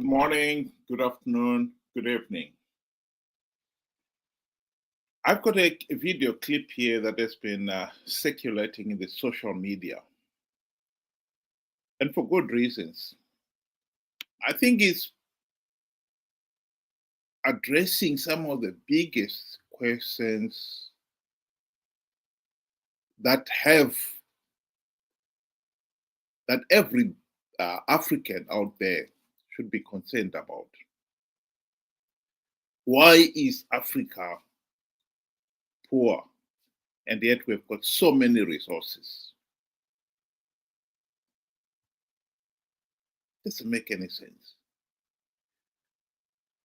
Good morning, good afternoon, good evening. I've got a video clip here that has been circulating in the social media, and for good reasons. I think it's addressing some of the biggest questions that every African out there should be concerned about. Why is Africa poor, and yet we've got so many resources? Doesn't make any sense.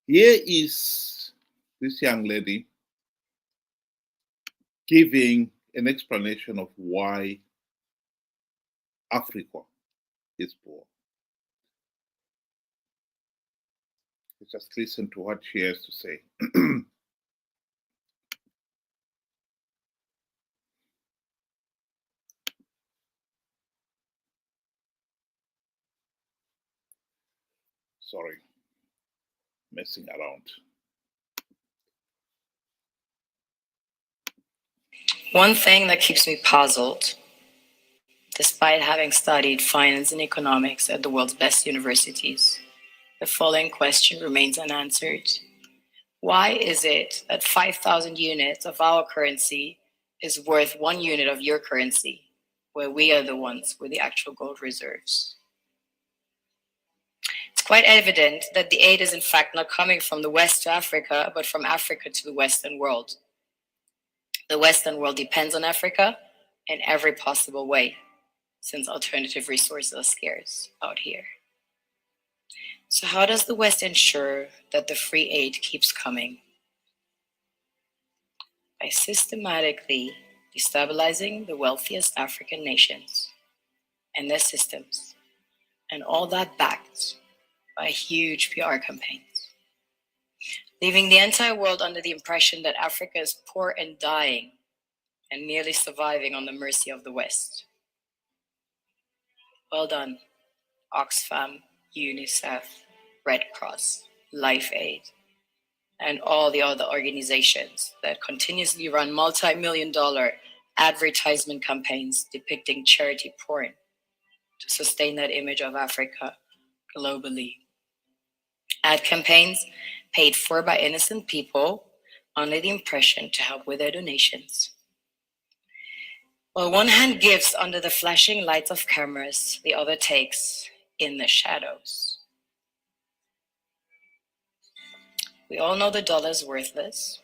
Here is this young lady giving an explanation of why Africa is poor. Let's just listen to what she has to say. Sorry, messing around. One thing that keeps me puzzled, despite having studied finance and economics at the world's best universities, the following question remains unanswered. Why is it that 5,000 units of our currency is worth 1 unit of your currency, where we are the ones with the actual gold reserves? It's quite evident that the aid is in fact not coming from the West to Africa, but from Africa to the Western world. The Western world depends on Africa in every possible way, since alternative resources are scarce out here. So how does the West ensure that the free aid keeps coming? By systematically destabilizing the wealthiest African nations and their systems, and all that backed by huge PR campaigns, leaving the entire world under the impression that Africa is poor and dying and merely surviving on the mercy of the West. Well done, Oxfam, UNICEF, Red Cross, Life Aid, and all the other organizations that continuously run multi-million-dollar advertisement campaigns depicting charity porn to sustain that image of Africa globally. Ad campaigns paid for by innocent people under the impression to help with their donations. While one hand gives under the flashing lights of cameras, the other takes in the shadows. We all know the dollar is worthless,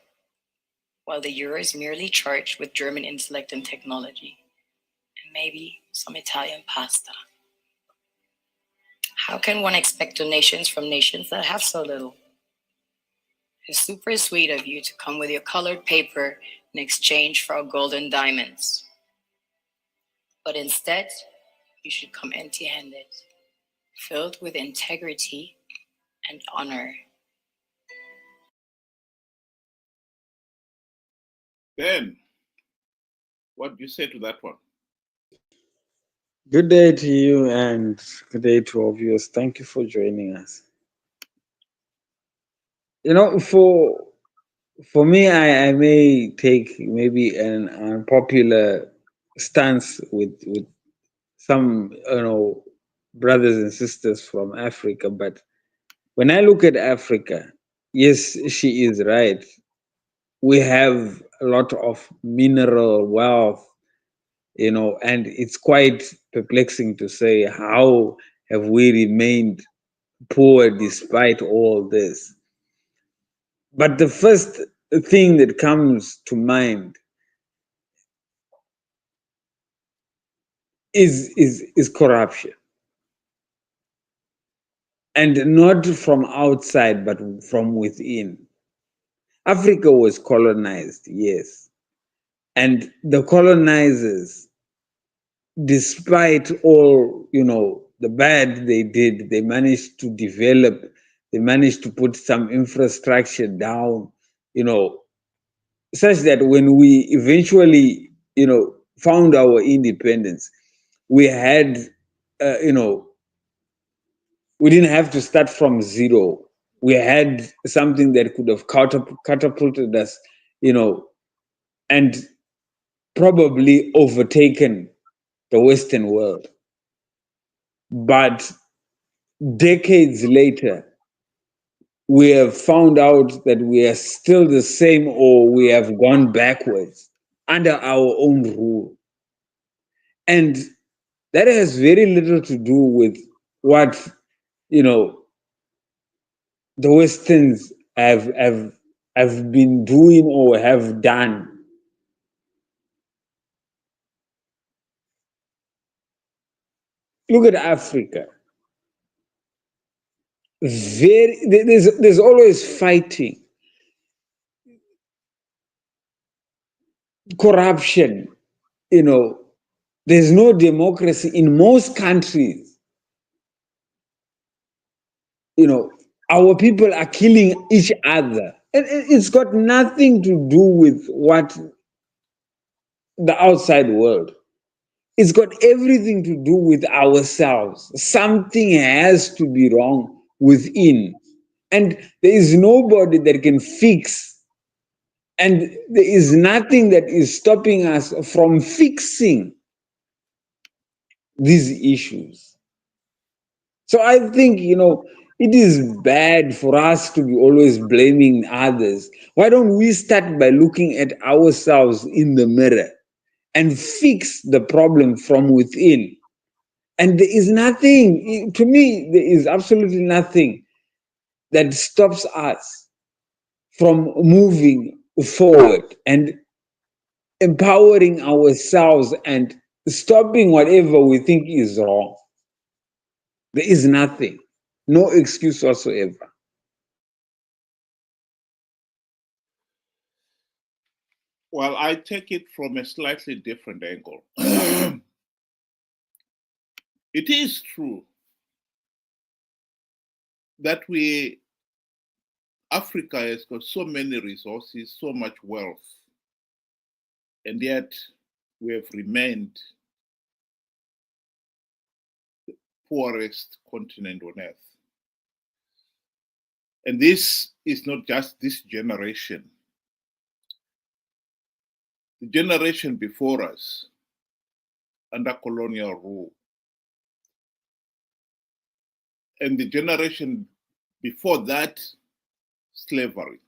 while the euro is merely charged with German intellect and technology, and maybe some Italian pasta. How can one expect donations from nations that have so little? It's super sweet of you to come with your colored paper in exchange for our golden diamonds. But instead, you should come empty-handed, filled with integrity and honor. Ben, what do you say to that one? Good day to you and good day to all viewers. Thank you for joining us. You know, for me, I may take maybe an unpopular stance with some brothers and sisters from Africa, but when I look at Africa, yes, she is right. We have a lot of mineral wealth, and it's quite perplexing to say how have we remained poor despite all this. But the first thing that comes to mind is corruption, and not from outside but from within. Africa was colonized, yes, and the colonizers, despite all the bad they did, they managed to develop, they managed to put some infrastructure down, such that when we eventually found our independence, we had We didn't have to start from zero. We had something that could have catapulted us, and probably overtaken the Western world. But decades later, we have found out that we are still the same, or we have gone backwards under our own rule. And that has very little to do with what, the Westerns have been doing or have done. Look at Africa. There's always fighting, corruption. There's no democracy in most countries. Our people are killing each other, and it's got nothing to do with what the outside world. It's got everything to do with ourselves. Something has to be wrong within. And there is nobody that can fix. And there is nothing that is stopping us from fixing these issues. So I think, it is bad for us to be always blaming others. Why don't we start by looking at ourselves in the mirror and fix the problem from within? And there is nothing, to me, there is absolutely nothing that stops us from moving forward and empowering ourselves and stopping whatever we think is wrong. There is nothing, no excuse whatsoever. Well, I take it from a slightly different angle. It is true that Africa has got so many resources, so much wealth, and yet we have remained the poorest continent on earth. And this is not just this generation. The generation before us, under colonial rule, and the generation before that, slavery.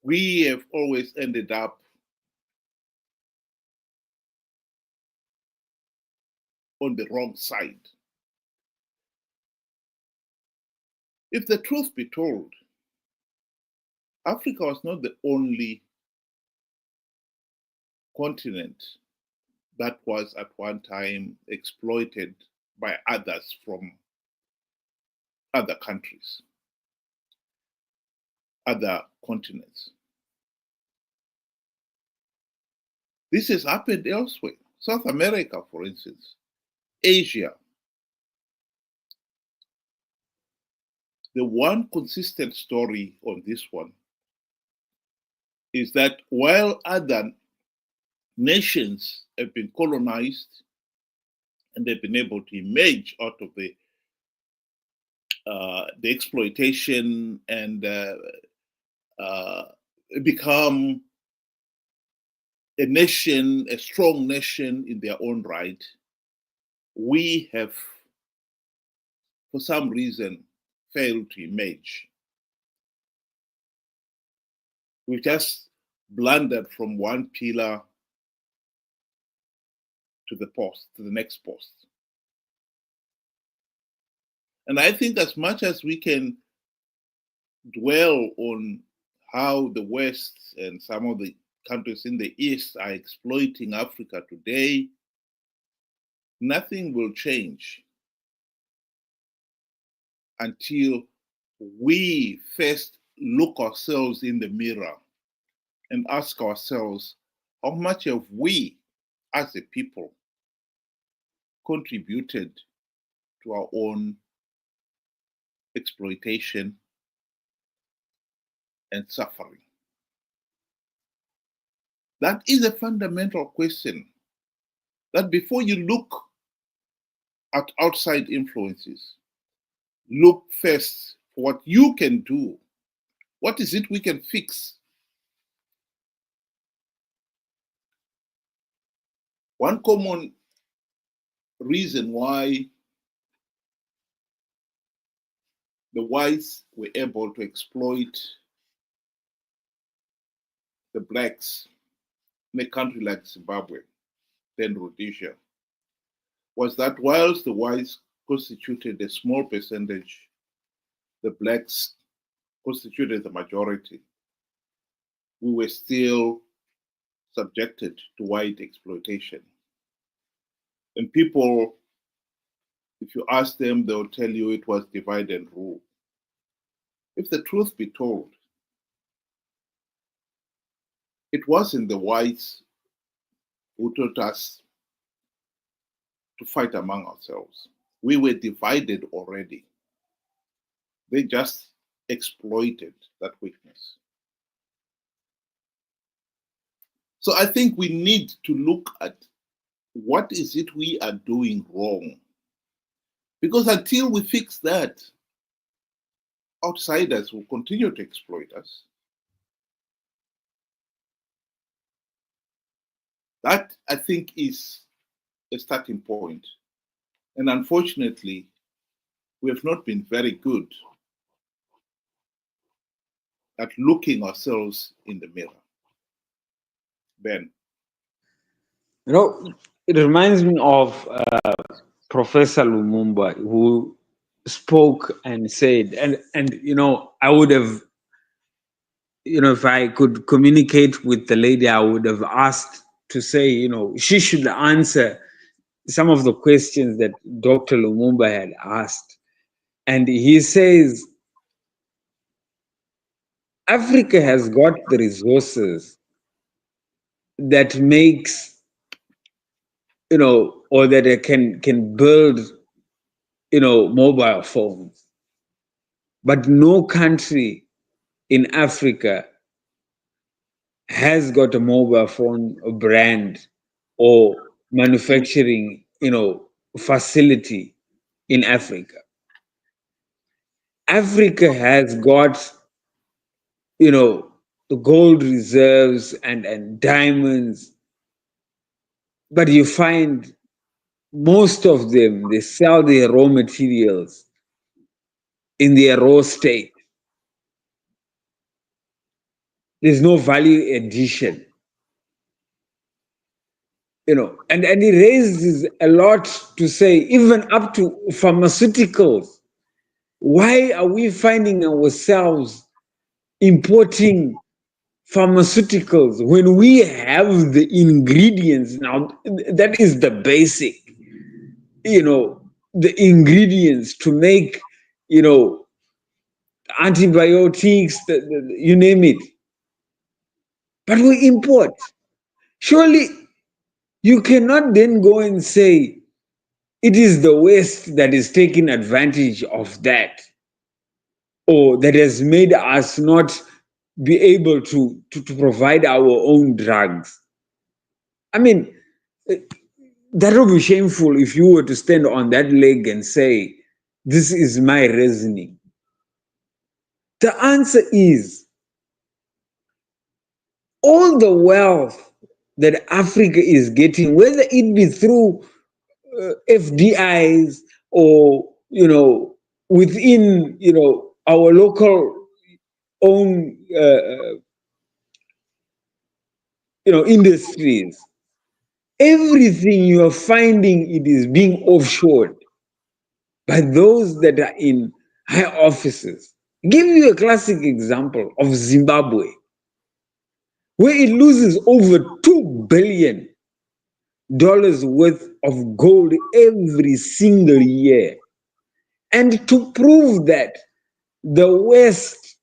We have always ended up on the wrong side. If the truth be told, Africa was not the only continent that was at one time exploited by others from other countries, other continents. This has happened elsewhere. South America, for instance, Asia. The one consistent story on this one is that while other nations have been colonized and they've been able to emerge out of the exploitation and become a nation, a strong nation in their own right, we have, for some reason, failed to emerge. We've just blundered from one pillar to the next post. And I think as much as we can dwell on how the West and some of the countries in the East are exploiting Africa today, nothing will change until we first look ourselves in the mirror and ask ourselves, how much have we as a people contributed to our own exploitation and suffering? That is a fundamental question, that before you look at outside influences. Look first for what you can do. What is it we can fix? One common reason why the whites were able to exploit the blacks in a country like Zimbabwe, then Rhodesia, was that whilst the whites constituted a small percentage, the blacks constituted the majority. We were still subjected to white exploitation. And people, if you ask them, they'll tell you it was divide and rule. If the truth be told, it wasn't the whites who taught us to fight among ourselves. We were divided already. They just exploited that weakness. So I think we need to look at what is it we are doing wrong? Because until we fix that, outsiders will continue to exploit us. That, I think, is a starting point. And unfortunately, we have not been very good at looking ourselves in the mirror. Ben. You know, it reminds me of Professor Lumumba, who spoke and said, and you know, I would have, you know, if I could communicate with the lady, I would have asked to say, you know, she should answer some of the questions that Dr. Lumumba had asked. And he says, Africa has got the resources that makes, you know, or that it can build, you know, mobile phones. But no country in Africa has got a mobile phone brand or manufacturing, you know, facility in Africa. Africa has got, you know, the gold reserves and diamonds, but you find most of them, they sell their raw materials in their raw state. There's no value addition. You know, and he raises a lot to say, even up to pharmaceuticals. Why are we finding ourselves importing pharmaceuticals when we have the ingredients? Now, that is the basic, you know, the ingredients to make, you know, antibiotics, you name it. But we import. Surely you cannot then go and say it is the West that is taking advantage of that, or that has made us not be able to provide our own drugs. I mean, that would be shameful if you were to stand on that leg and say, this is my reasoning. The answer is, all the wealth that Africa is getting, whether it be through FDIs or, you know, within, you know, our local own, you know, industries, everything you are finding, it is being offshored by those that are in high offices. Give you a classic example of Zimbabwe, where it loses over $2 billion worth of gold every single year. And to prove that, the West,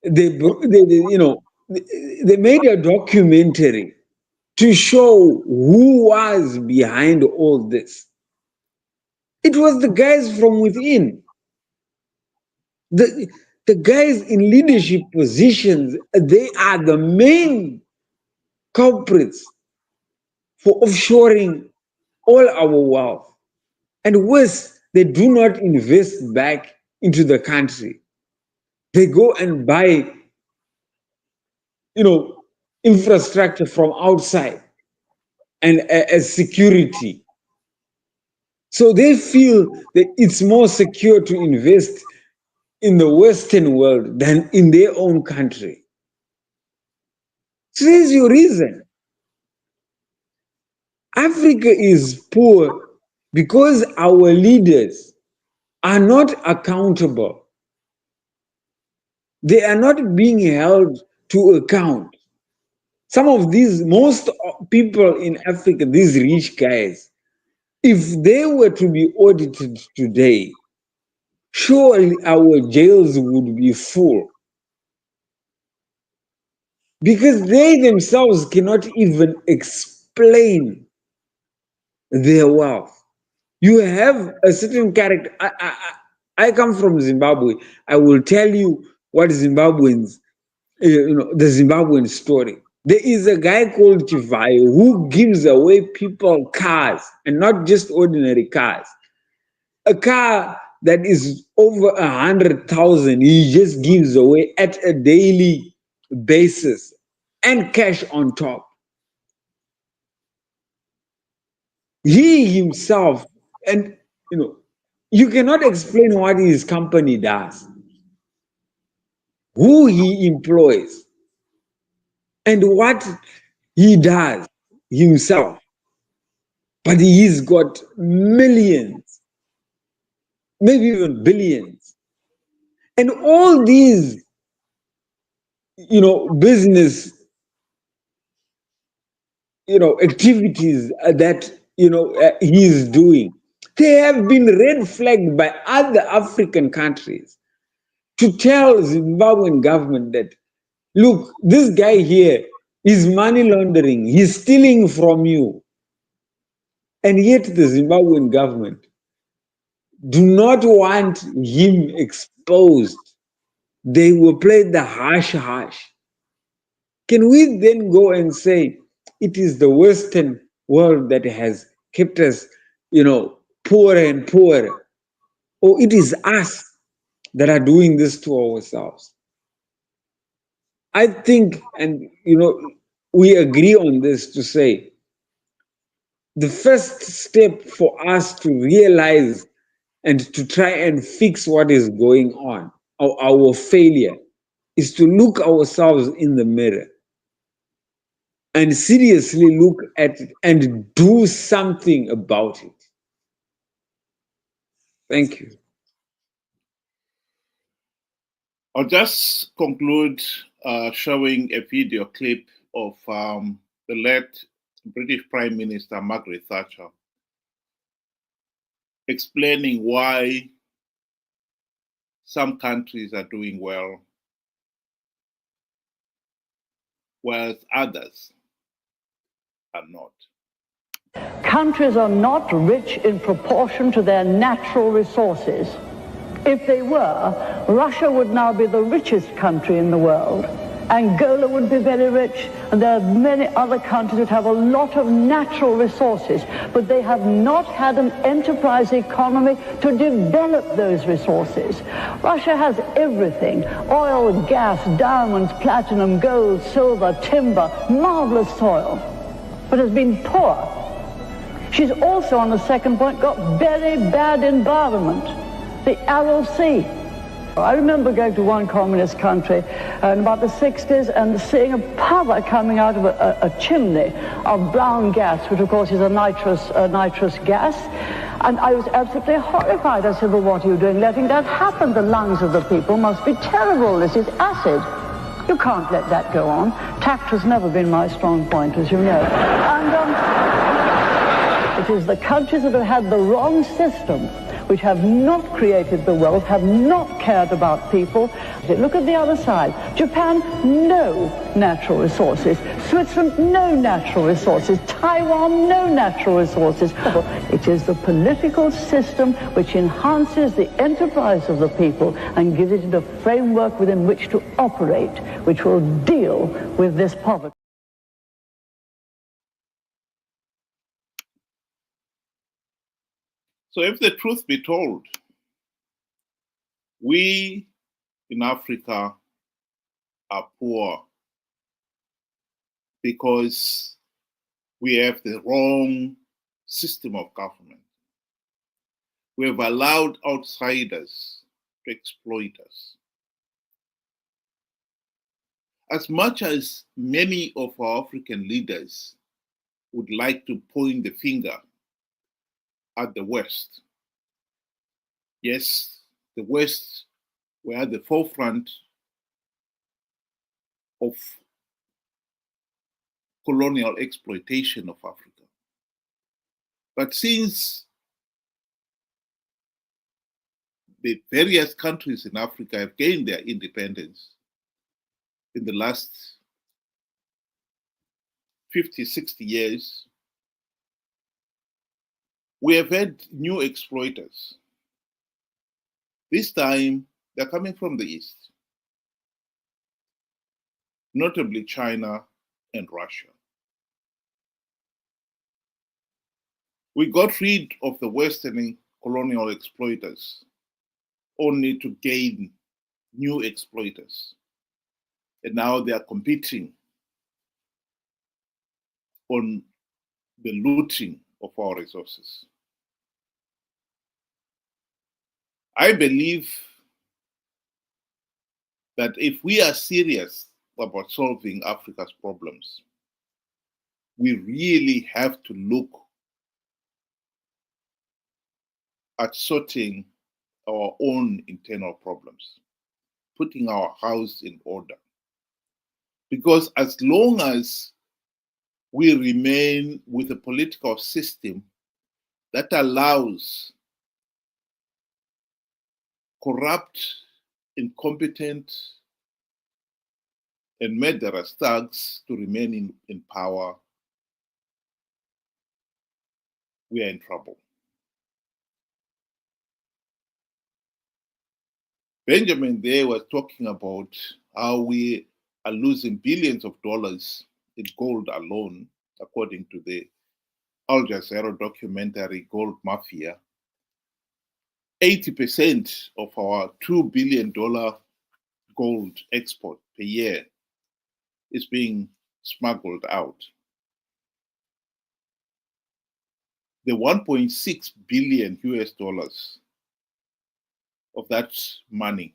they you know, they made a documentary to show who was behind all this. It was the guys from within. The guys in leadership positions, they are the main culprits for offshoring all our wealth. And worse, they do not invest back into the country. They go and buy, infrastructure from outside and as security. So they feel that it's more secure to invest in the Western world than in their own country. So there's your reason. Africa is poor because our leaders are not accountable. They are not being held to account. Most people in Africa, these rich guys, if they were to be audited today, surely our jails would be full. Because they themselves cannot even explain their wealth. You have a certain character. I come from Zimbabwe. I will tell you what Zimbabweans, the Zimbabwean story. There is a guy called Chivayo who gives away people cars, and not just ordinary cars. A car that is over 100,000, he just gives away at a daily basis, and cash on top. He himself, and you cannot explain what his company does, who he employs, and what he does himself. But he's got millions, maybe even billions. And all these, business, activities that, he's doing, they have been red flagged by other African countries to tell Zimbabwean government that, look, this guy here is money laundering, he's stealing from you. And yet the Zimbabwean government do not want him exposed. They will play the hush-hush. Can we then go and say it is the Western world that has kept us, poorer and poorer? Or it is us that are doing this to ourselves? I think, and we agree on this to say, the first step for us to realize and to try and fix what is going on, our failure, is to look ourselves in the mirror and seriously look at it and do something about it. Thank you. I'll just conclude showing a video clip of the late British Prime Minister Margaret Thatcher explaining why some countries are doing well, whereas others are not. Countries are not rich in proportion to their natural resources. If they were, Russia would now be the richest country in the world. Angola would be very rich, and there are many other countries that have a lot of natural resources, but they have not had an enterprise economy to develop those resources. Russia has everything: oil, gas, diamonds, platinum, gold, silver, timber, marvelous soil, but has been poor. She's also, on the second point, got very bad environment, the Aral Sea. I remember going to one communist country in about the 60s and seeing a puddle coming out of a chimney of brown gas, which of course is a nitrous gas. And I was absolutely horrified. I said, well, what are you doing letting that happen? The lungs of the people must be terrible. This is acid. You can't let that go on. Tact has never been my strong point, as you know. And it is the countries that have had the wrong system, which have not created the wealth, have not cared about people. Look at the other side. Japan, no natural resources. Switzerland, no natural resources. Taiwan, no natural resources. It is the political system which enhances the enterprise of the people and gives it a framework within which to operate, which will deal with this poverty. So if the truth be told, we in Africa are poor because we have the wrong system of government. We have allowed outsiders to exploit us. As much as many of our African leaders would like to point the finger at the West, yes, the West were at the forefront of colonial exploitation of Africa. But since the various countries in Africa have gained their independence in the last 50, 60 years, we have had new exploiters. This time, they're coming from the East, notably China and Russia. We got rid of the Western colonial exploiters only to gain new exploiters. And now they are competing on the looting of our resources. I believe that if we are serious about solving Africa's problems, we really have to look at sorting our own internal problems, putting our house in order. Because as long as we remain with a political system that allows corrupt, incompetent, and murderous thugs to remain in power, we are in trouble. Benjamin there was talking about how we are losing billions of dollars in gold alone, according to the Al Jazeera documentary Gold Mafia. 80% of our $2 billion gold export per year is being smuggled out. The 1.6 billion US dollars of that money,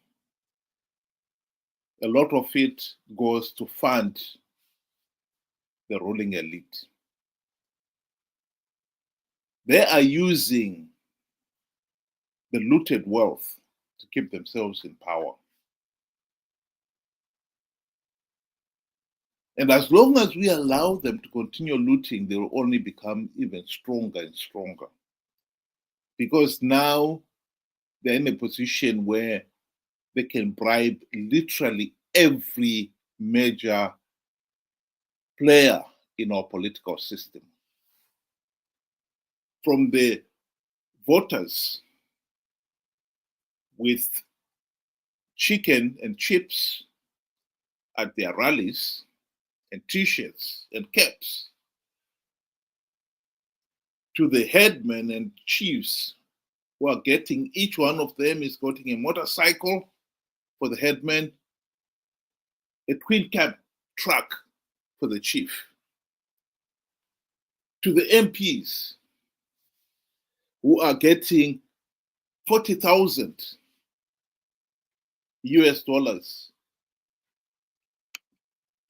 a lot of it goes to fund the ruling elite. They are using the looted wealth to keep themselves in power. And as long as we allow them to continue looting, they will only become even stronger and stronger. Because now they're in a position where they can bribe literally every major player in our political system. From the voters with chicken and chips at their rallies, and t-shirts and caps, to the headmen and chiefs who are getting, each one of them is getting a motorcycle for the headman, a twin cab truck for the chief, to the MPs who are getting 40,000 US dollars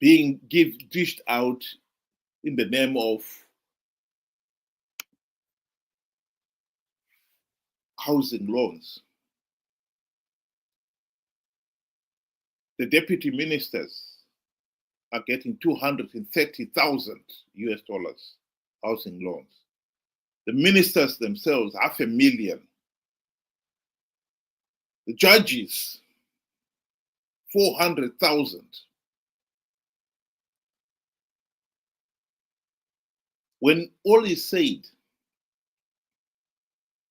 being dished out in the name of housing loans. The deputy ministers are getting 230,000 US dollars housing loans. The ministers themselves, 500,000. The judges, 400,000. When all is said,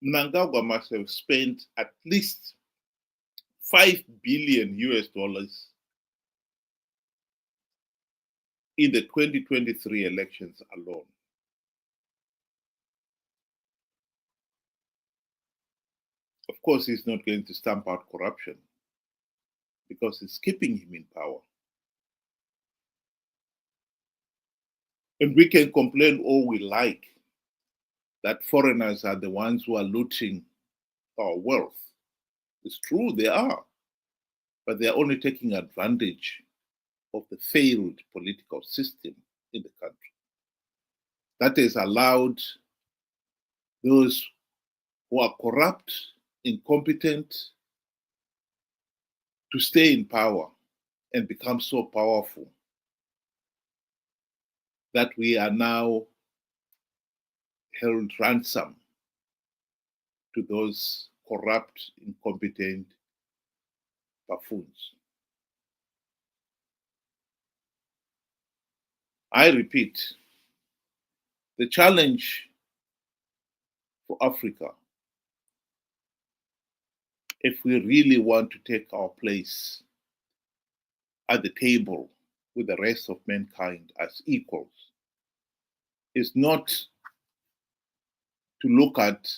Mnangagwa must have spent at least 5 billion US dollars in the 2023 elections alone. Of course, he's not going to stamp out corruption because it's keeping him in power. And we can complain all we like that foreigners are the ones who are looting our wealth. It's true, they are, but they are only taking advantage of the failed political system in the country. That has allowed those who are corrupt, incompetent, to stay in power and become so powerful that we are now held ransom to those corrupt, incompetent buffoons. I repeat, the challenge for Africa, if we really want to take our place at the table with the rest of mankind as equals, is not to look at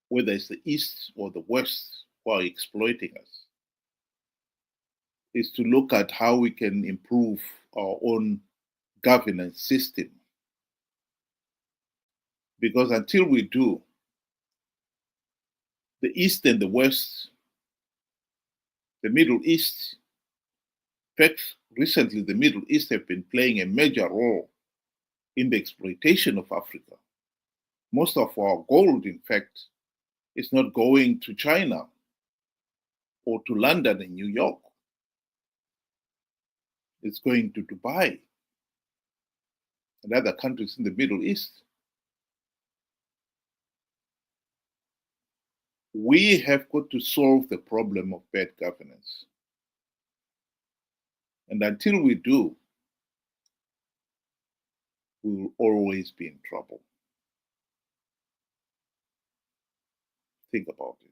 whether it's the East or the West who are exploiting us. Is to look at how we can improve our own governance system. Because until we do, the East and the West, the Middle East, in fact, recently the Middle East have been playing a major role in the exploitation of Africa. Most of our gold, in fact, is not going to China or to London and New York. It's going to Dubai and other countries in the Middle East. We have got to solve the problem of bad governance. And until we do, we will always be in trouble. Think about it.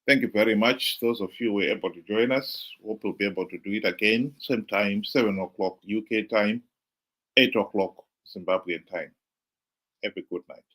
Thank you very much. Those of you who were able to join us, hope we'll be able to do it again, same time, 7 o'clock UK time, 8 o'clock Zimbabwean time. Have a good night.